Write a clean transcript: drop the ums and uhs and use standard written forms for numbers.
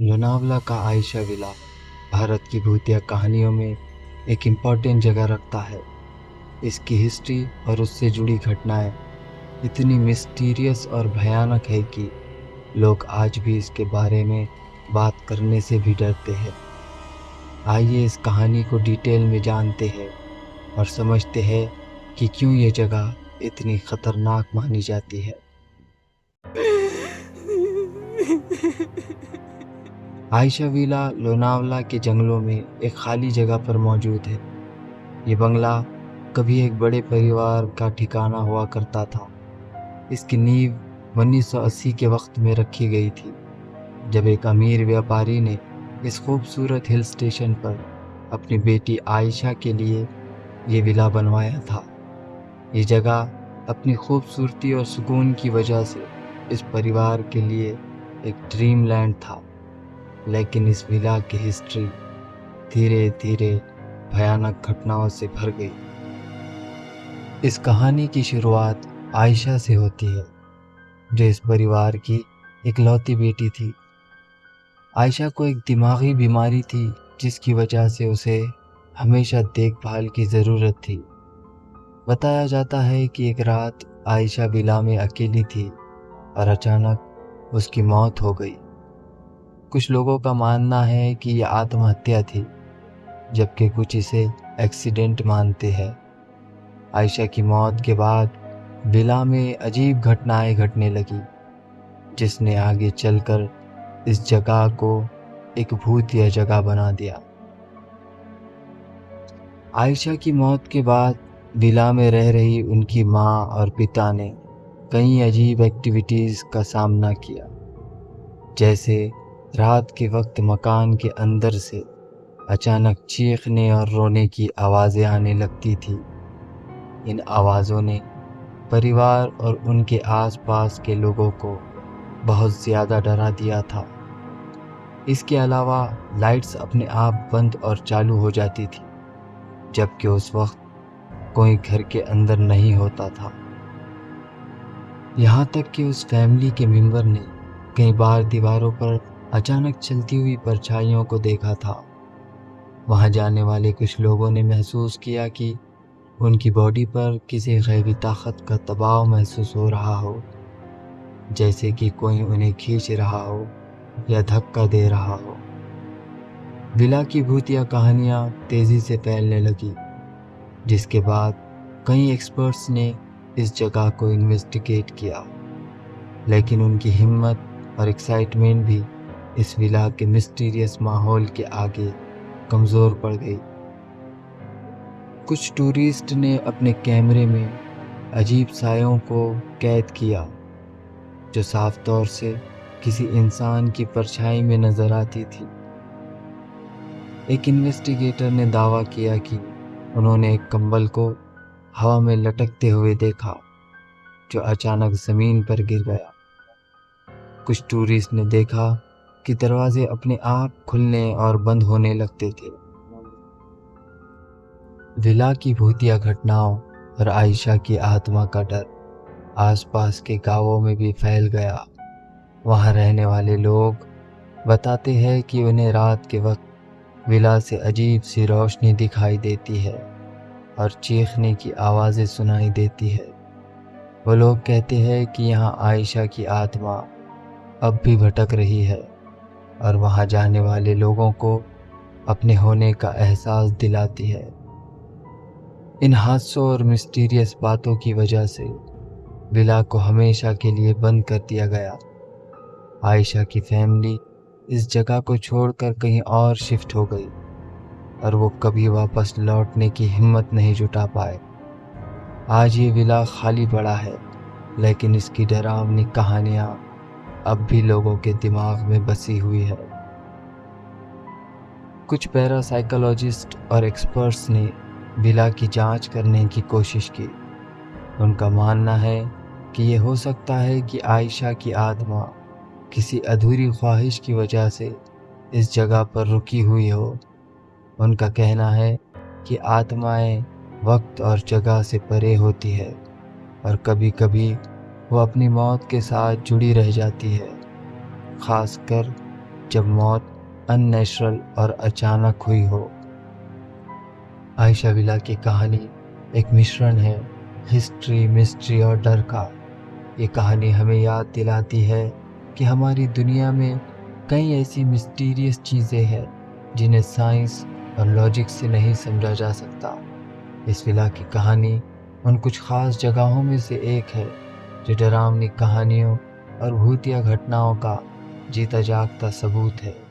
लोनावला का आयशा विला भारत की भूतिया कहानियों में एक इम्पॉर्टेंट जगह रखता है। इसकी हिस्ट्री और उससे जुड़ी घटनाएं इतनी मिस्टीरियस और भयानक है कि लोग आज भी इसके बारे में बात करने से भी डरते हैं। आइए इस कहानी को डिटेल में जानते हैं और समझते हैं कि क्यों ये जगह इतनी खतरनाक मानी जाती है। आयशा विला लोनावला के जंगलों में एक खाली जगह पर मौजूद है। ये बंगला कभी एक बड़े परिवार का ठिकाना हुआ करता था। इसकी नींव 1980 के वक्त में रखी गई थी, जब एक अमीर व्यापारी ने इस खूबसूरत हिल स्टेशन पर अपनी बेटी आयशा के लिए ये विला बनवाया था। ये जगह अपनी खूबसूरती और सुकून की वजह से इस परिवार के लिए एक ड्रीम लैंड था। लेकिन इस विला की हिस्ट्री धीरे धीरे भयानक घटनाओं से भर गई। इस कहानी की शुरुआत आयशा से होती है, जो इस परिवार की इकलौती बेटी थी। आयशा को एक दिमागी बीमारी थी, जिसकी वजह से उसे हमेशा देखभाल की ज़रूरत थी। बताया जाता है कि एक रात आयशा विला में अकेली थी और अचानक उसकी मौत हो गई। कुछ लोगों का मानना है कि यह आत्महत्या थी, जबकि कुछ इसे एक्सीडेंट मानते हैं। आयशा की मौत के बाद विला में अजीब घटनाएं घटने लगी, जिसने आगे चलकर इस जगह को एक भूतिया जगह बना दिया। आयशा की मौत के बाद विला में रह रही उनकी मां और पिता ने कई अजीब एक्टिविटीज़ का सामना किया, जैसे रात के वक्त मकान के अंदर से अचानक चीखने और रोने की आवाज़ें आने लगती थी। इन आवाज़ों ने परिवार और उनके आसपास के लोगों को बहुत ज़्यादा डरा दिया था। इसके अलावा लाइट्स अपने आप बंद और चालू हो जाती थी, जबकि उस वक्त कोई घर के अंदर नहीं होता था। यहाँ तक कि उस फैमिली के मेंबर ने कई बार दीवारों पर अचानक चलती हुई परछाइयों को देखा था। वहाँ जाने वाले कुछ लोगों ने महसूस किया कि उनकी बॉडी पर किसी गैबी ताकत का दबाव महसूस हो रहा हो, जैसे कि कोई उन्हें खींच रहा हो या धक्का दे रहा हो। विला की भूतिया कहानियाँ तेज़ी से फैलने लगी, जिसके बाद कई एक्सपर्ट्स ने इस जगह को इन्वेस्टिगेट किया, लेकिन उनकी हिम्मत और एक्साइटमेंट भी इस विला के मिस्टीरियस माहौल के आगे कमज़ोर पड़ गई। कुछ टूरिस्ट ने अपने कैमरे में अजीब सायों को कैद किया, जो साफ तौर से किसी इंसान की परछाई में नजर आती थी। एक इन्वेस्टिगेटर ने दावा किया कि उन्होंने एक कंबल को हवा में लटकते हुए देखा, जो अचानक ज़मीन पर गिर गया। कुछ टूरिस्ट ने देखा कि दरवाजे अपने आप खुलने और बंद होने लगते थे। विला की भूतिया घटनाओं और आयशा की आत्मा का डर आसपास के गांवों में भी फैल गया। वहां रहने वाले लोग बताते हैं कि उन्हें रात के वक्त विला से अजीब सी रोशनी दिखाई देती है और चीखने की आवाज़ें सुनाई देती है। वो लोग कहते हैं कि यहाँ आयशा की आत्मा अब भी भटक रही है और वहाँ जाने वाले लोगों को अपने होने का एहसास दिलाती है। इन हादसों और मिस्टीरियस बातों की वजह से विला को हमेशा के लिए बंद कर दिया गया। आयशा की फैमिली इस जगह को छोड़कर कहीं और शिफ्ट हो गई और वो कभी वापस लौटने की हिम्मत नहीं जुटा पाए। आज ये विला खाली पड़ा है, लेकिन इसकी डरावनी कहानियाँ अब भी लोगों के दिमाग में बसी हुई है। कुछ पैरासाइकोलॉजिस्ट और एक्सपर्ट्स ने विला की जांच करने की कोशिश की। उनका मानना है कि ये हो सकता है कि आयशा की आत्मा किसी अधूरी ख्वाहिश की वजह से इस जगह पर रुकी हुई हो। उनका कहना है कि आत्माएं वक्त और जगह से परे होती है और कभी-कभी वो अपनी मौत के साथ जुड़ी रह जाती है, खासकर जब मौत अननेचुरल और अचानक हुई हो। आयशा विला की कहानी एक मिश्रण है हिस्ट्री, मिस्ट्री और डर का। ये कहानी हमें याद दिलाती है कि हमारी दुनिया में कई ऐसी मिस्टीरियस चीज़ें हैं जिन्हें साइंस और लॉजिक से नहीं समझा जा सकता। इस विला की कहानी उन कुछ खास जगहों में से एक है जो डरावनी कहानियों और भूतिया घटनाओं का जीता जागता सबूत है।